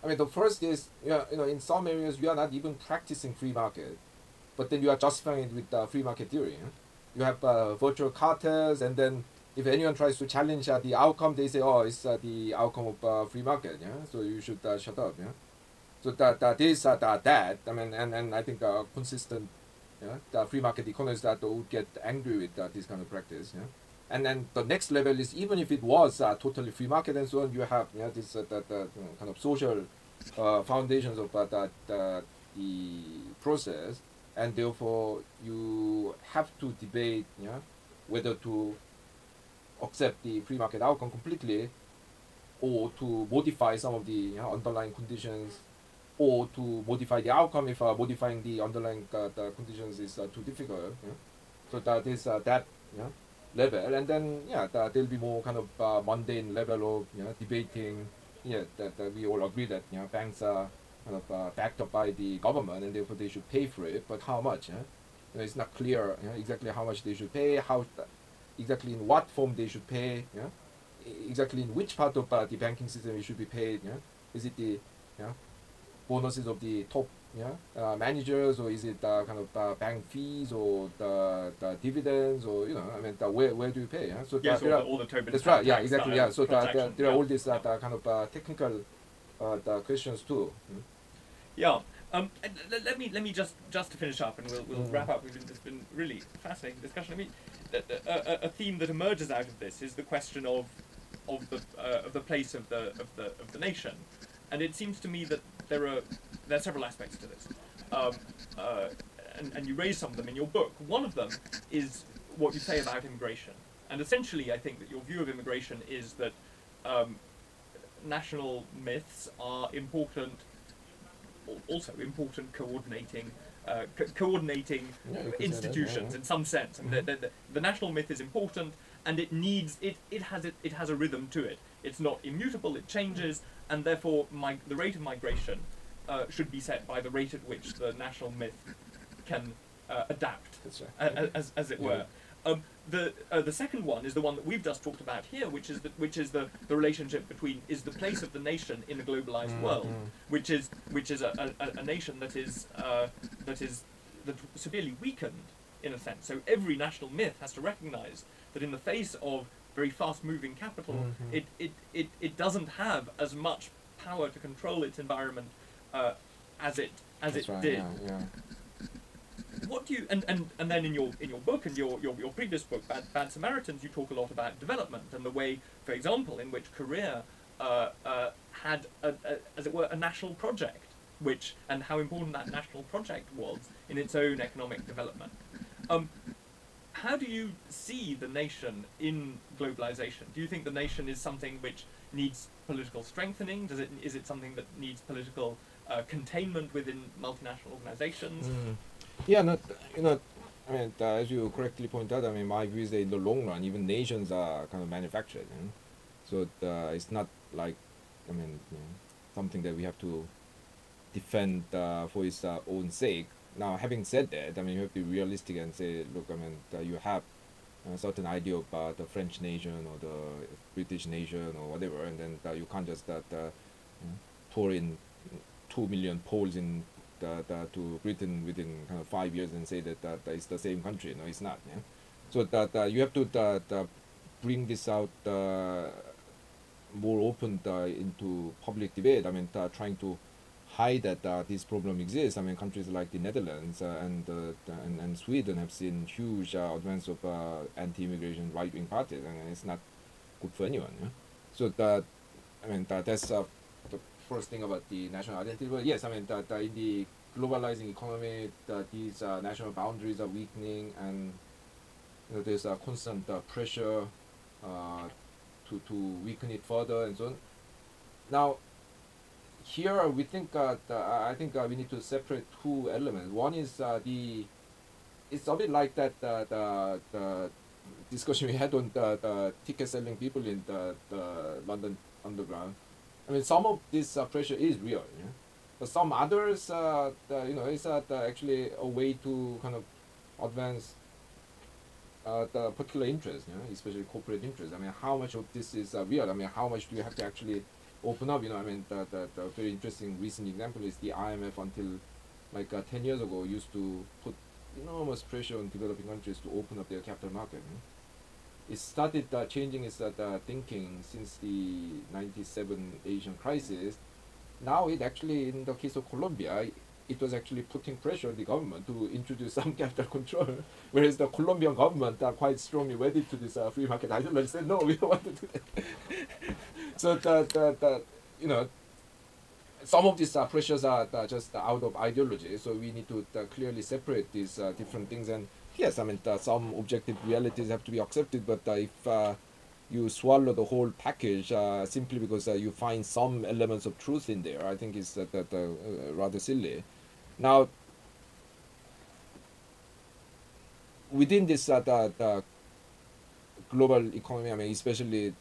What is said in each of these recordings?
I mean, the first is, in some areas you are not even practicing free market, but then you are justifying it with free market theory. You have virtual cartels, and then if anyone tries to challenge the outcome, they say, oh, it's the outcome of free market. Yeah, so you should shut up. Yeah, so that is that. I mean, and I think consistent. Yeah, the free market economists that would get angry with this kind of practice. Yeah. And then the next level is, even if it was totally free market and so on, you have this kind of social foundations of the process, and therefore you have to debate whether to accept the free market outcome completely, or to modify some of the underlying conditions, or to modify the outcome if modifying the underlying the conditions is too difficult. So that is that level, and then there'll be more kind of mundane level of debating. That we all agree that banks are kind of backed up by the government, and therefore they should pay for it. But how much? It's not clear exactly how much they should pay, how exactly in what form they should pay. Exactly in which part of the banking system it should be paid. Is it the bonuses of the top managers, or is it kind of bank fees, or the dividends, or I mean where do you pay? So yes, there are, all the Tobin that's right. Yeah, exactly. Yeah. So there are all these yeah. kind of technical the questions too. Yeah. Let me just to finish up, and we'll wrap up. It's been really fascinating discussion. I mean, a theme that emerges out of this is the question of the place of the nation, and it seems to me that there are several aspects to this, and you raise some of them in your book. One of them is what you say about immigration, and essentially, I think that your view of immigration is that national myths are important. Also important coordinating institutions in some sense. I mean, the national myth is important, and it has a rhythm to it. It's not immutable; it changes, and therefore the rate of migration should be set by the rate at which the national myth can adapt, as it were. The second one is the one that we've just talked about here, which is the relationship between is the place of the nation in a globalized world, which is a nation that is severely weakened in a sense. So every national myth has to recognize that in the face of very fast-moving capital, it doesn't have as much power to control its environment as it did. Yeah. What do you and then in your book and your previous book, Bad Samaritans, you talk a lot about development and the way, for example, in which Korea had as it were a national project, and how important that national project was in its own economic development. How do you see the nation in globalization? Do you think the nation is something which needs political strengthening? Is it something that needs political containment within multinational organizations? Yeah, I mean, as you correctly point out, I mean, my view is that in the long run, even nations are kind of manufactured. So it's not like, I mean, something that we have to defend for its own sake. Now, having said that, I mean, you have to be realistic and say, look, I mean, you have a certain idea of the French nation or the British nation or whatever, and then you can't just pour in 2 million Poles in to Britain within kind of 5 years and say that it's the same country. No, it's not. Yeah? So you have to bring this out more open into public debate. I mean, trying to hide that this problem exists. I mean, countries like the Netherlands and Sweden have seen huge advance of anti-immigration right-wing parties, and it's not good for anyone. Yeah? So I mean, that's the first thing about the national identity. But yes, I mean, in the globalizing economy, these national boundaries are weakening, and there's a constant pressure to weaken it further and so on. Now, here we think I think we need to separate two elements. One is it's a bit like that the discussion we had on the ticket selling people in the London Underground. I mean, some of this pressure is real, yeah? But some others, it's actually a way to kind of advance the particular interest, especially corporate interest. I mean, how much of this is real? I mean, how much do you have to actually open up. I mean, the very interesting recent example is the IMF until like 10 years ago used to put enormous pressure on developing countries to open up their capital market. It started changing its thinking since the 97 Asian crisis. Now it actually, in the case of Colombia, it was actually putting pressure on the government to introduce some capital control, whereas the Colombian government are quite strongly wedded to this free market ideology. Said no, we don't want to do that. So some of these pressures are just out of ideology. So we need to clearly separate these different things. And yes, I mean some objective realities have to be accepted, but if you swallow the whole package simply because you find some elements of truth in there, I think is rather silly. Now, within this the global economy, I mean, especially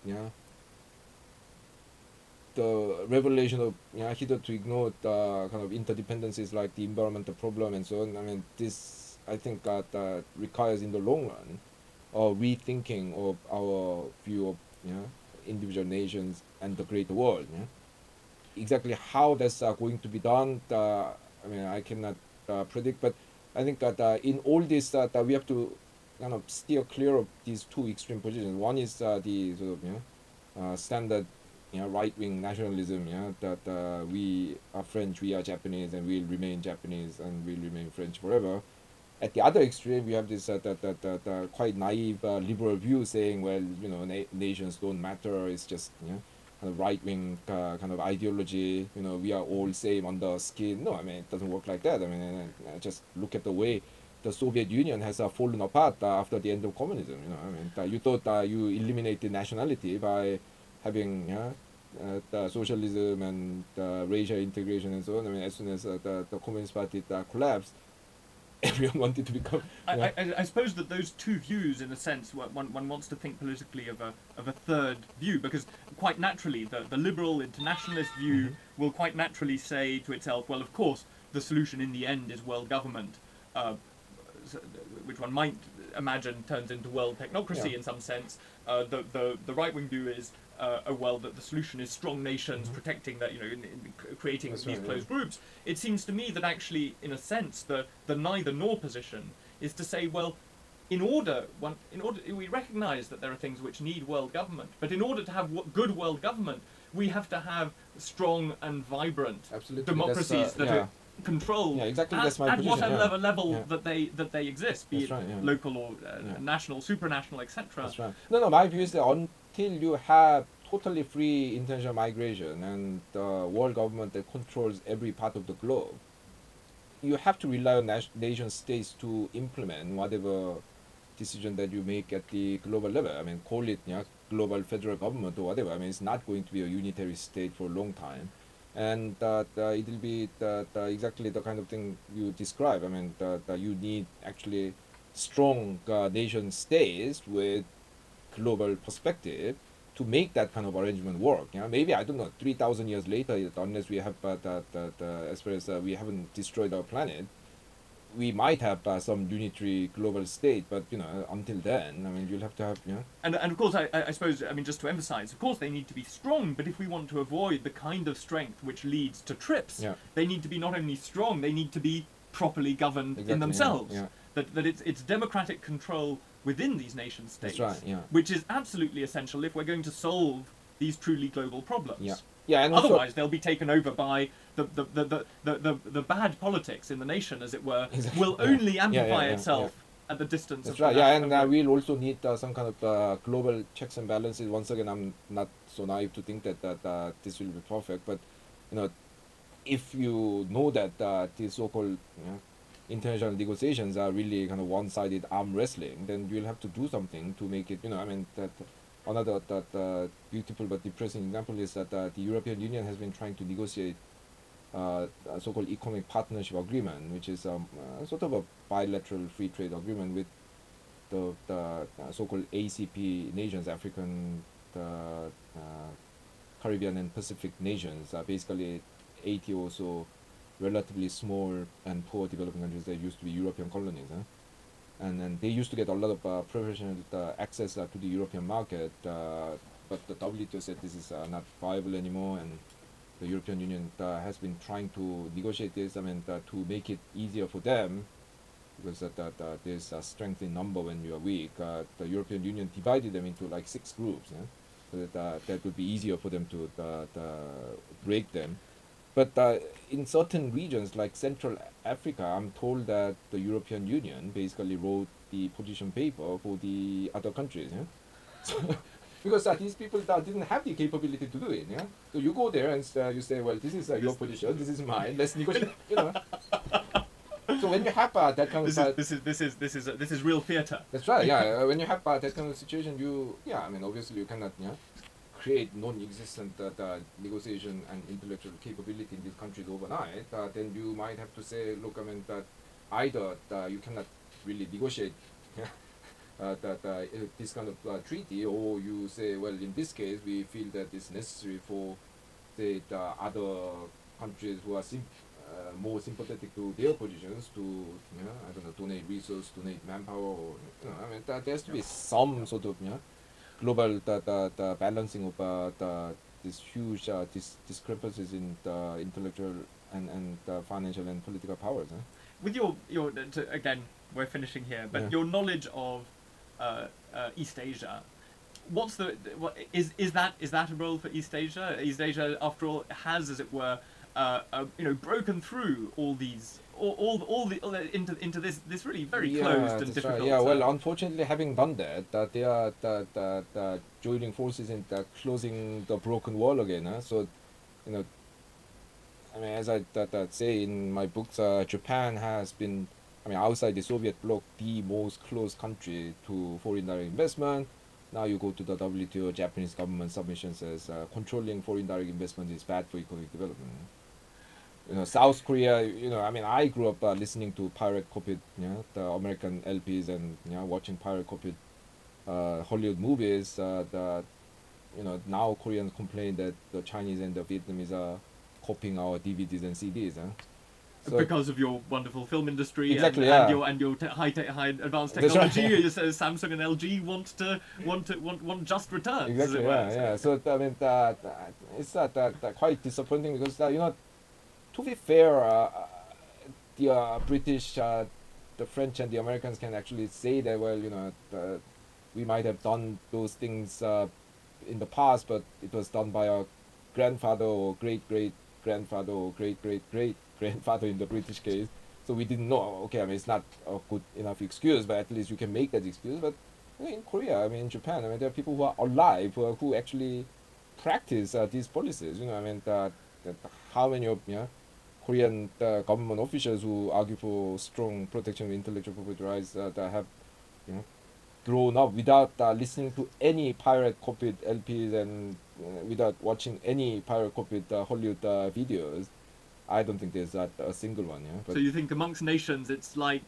the revelation of hitherto ignored kind of interdependencies like the environmental problem and so on. I mean, this I think requires in the long run a rethinking of our view of individual nations and the greater world. Exactly how that's going to be done, I mean, I cannot predict, but I think that in all this we have to kind of steer clear of these two extreme positions. One is the sort of standard right-wing nationalism, that we are French, we are Japanese, and we'll remain Japanese and we'll remain French forever. At the other extreme, we have this quite naive liberal view saying, well, nations don't matter. It's just kind of right-wing kind of ideology. We are all same on the skin. No, I mean, it doesn't work like that. I mean, just look at the way the Soviet Union has fallen apart after the end of communism. I mean, you thought you eliminated nationality by having the socialism and racial integration and so on. I mean, as soon as the Communist Party collapsed, everyone wanted to become. I suppose that those two views, in a sense, one wants to think politically of a third view, because quite naturally the liberal internationalist view will quite naturally say to itself, well, of course, the solution in the end is world government, which one might imagine turns into world technocracy in some sense. The right-wing view is, well, that the solution is strong nations protecting that, in creating these closed groups. It seems to me that actually, in a sense, the neither nor position is to say, well, in order we recognise that there are things which need world government, but in order to have good world government, we have to have strong and vibrant democracies that are controlled exactly. at whatever level that they exist, be That's it local or national, supranational, etc. That's right. No, my view is that until you have totally free international migration and world government that controls every part of the globe, you have to rely on nation states to implement whatever decision that you make at the global level. I mean, call it global federal government or whatever. I mean, it's not going to be a unitary state for a long time. And it will be exactly the kind of thing you describe. I mean, you need actually strong nation states with global perspective to make that kind of arrangement work. Maybe, I don't know, 3,000 years later, unless we have as far as we haven't destroyed our planet, we might have some unitary global state, but until then, I mean, you'll have to have And of course, I suppose, I mean, just to emphasise, of course they need to be strong, but if we want to avoid the kind of strength which leads to trips, they need to be not only strong, they need to be properly governed in themselves. That it's democratic control within these nation states, which is absolutely essential if we're going to solve these truly global problems. And otherwise they'll be taken over by the bad politics in the nation, as it were, will only amplify itself at the distance That's of right. And we'll also need some kind of global checks and balances. Once again, I'm not so naive to think that this will be perfect, but if you know that the so-called international negotiations are really kind of one-sided arm wrestling, then you'll have to do something to make it. I mean, that another beautiful but depressing example is that the European Union has been trying to negotiate a so-called economic partnership agreement, which is sort of a bilateral free trade agreement with the so-called ACP nations, African, Caribbean and Pacific nations, basically 80 or so relatively small and poor developing countries that used to be European colonies. And then they used to get a lot of preferential access to the European market but the WTO said this is not viable anymore, and the European Union has been trying to negotiate this. I mean, to make it easier for them, because there's a strength in number when you are weak. The European Union divided them into like 6 groups, yeah? So that would be easier for them to break them. But in certain regions like Central Africa, I'm told that the European Union basically wrote the position paper for the other countries. Yeah? So because these people didn't have the capability to do it. Yeah? So you go there and you say, well, this is your position, this is mine. Let's negotiate. You know. So when you have that kind of this is real theatre. That's right. Yeah. When you have that kind of situation, I mean, obviously you cannot create non-existent negotiation and intellectual capability in these countries overnight. Then you might have to say, look, I mean, that either you cannot really negotiate this kind of treaty, or you say, well, in this case, we feel that it's necessary for the other countries who are more sympathetic to their positions to, I don't know, donate resources, donate manpower, or, I mean, there has to be some sort of, global the balancing of these huge discrepancies in the intellectual and financial and political powers. With your again, we're finishing here, but your knowledge of East Asia, is that a role for East Asia? East Asia, after all, has, as it were, broken through all these, into this really very closed and difficult. Right. Yeah, well, unfortunately, having done that, they are joining forces in closing the broken wall again. So, I mean, as I say in my books, Japan has been, I mean, outside the Soviet bloc, the most closed country to foreign direct investment. Now you go to the WTO, Japanese government submission says controlling foreign direct investment is bad for economic development. South Korea, I mean, I grew up listening to pirate copied, the American LPs, and watching pirate copied Hollywood movies. Now Koreans complain that the Chinese and the Vietnamese are copying our DVDs and CDs. So because of your wonderful film industry, exactly, and your high advanced technology, Samsung and LG want just returns. Exactly, yeah. So I mean, it's quite disappointing because to be fair, the British, the French, and the Americans can actually say that, well, we might have done those things in the past, but it was done by our grandfather or great-great-grandfather or great-great-great-grandfather in the British case. So we didn't know. Okay, I mean, it's not a good enough excuse, but at least you can make that excuse. But in Korea, I mean, in Japan, I mean, there are people who are alive who actually practice these policies. I mean, how many of Korean government officials who argue for strong protection of intellectual property rights that have grown up without listening to any pirate copied LPs and without watching any pirate copied Hollywood videos. I don't think there's a single one. But so you think amongst nations it's like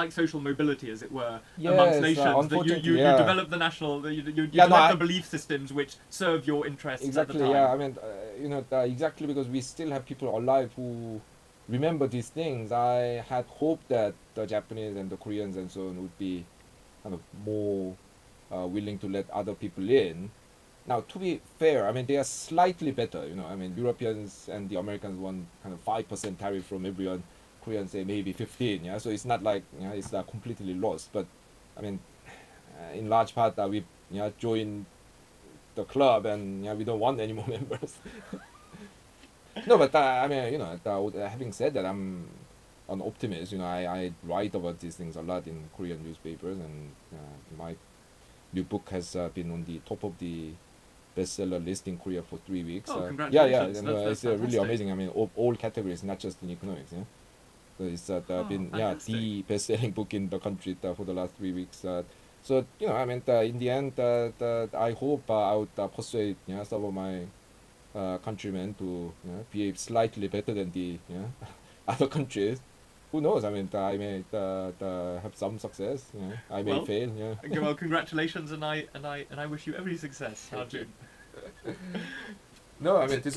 social mobility, as it were, yes, amongst nations, that you develop the national, you develop the belief systems which serve your interests. Exactly. At the time. I mean, exactly because we still have people alive who remember these things. I had hoped that the Japanese and the Koreans and so on would be kind of more willing to let other people in. Now, to be fair, I mean, they are slightly better, I mean, Europeans and the Americans want kind of 5% tariff from everyone. Koreans say maybe 15, So it's not like, it's completely lost. But, I mean, in large part, we joined the club and we don't want any more members. No, but, I mean, having said that, I'm an optimist. I write about these things a lot in Korean newspapers, and my new book has been on the top of the bestseller list in Korea for 3 weeks. Oh, congratulations. And, it's really amazing. I mean, all categories, not just in economics. So it's been the best-selling book in the country for the last 3 weeks. So I mean, in the end, I hope I would persuade some of my countrymen to behave slightly better than the other countries. Who knows? I mean, I may have some success. I may fail. Well, congratulations, and I wish you every success, Ha-Joon. No, I mean, this was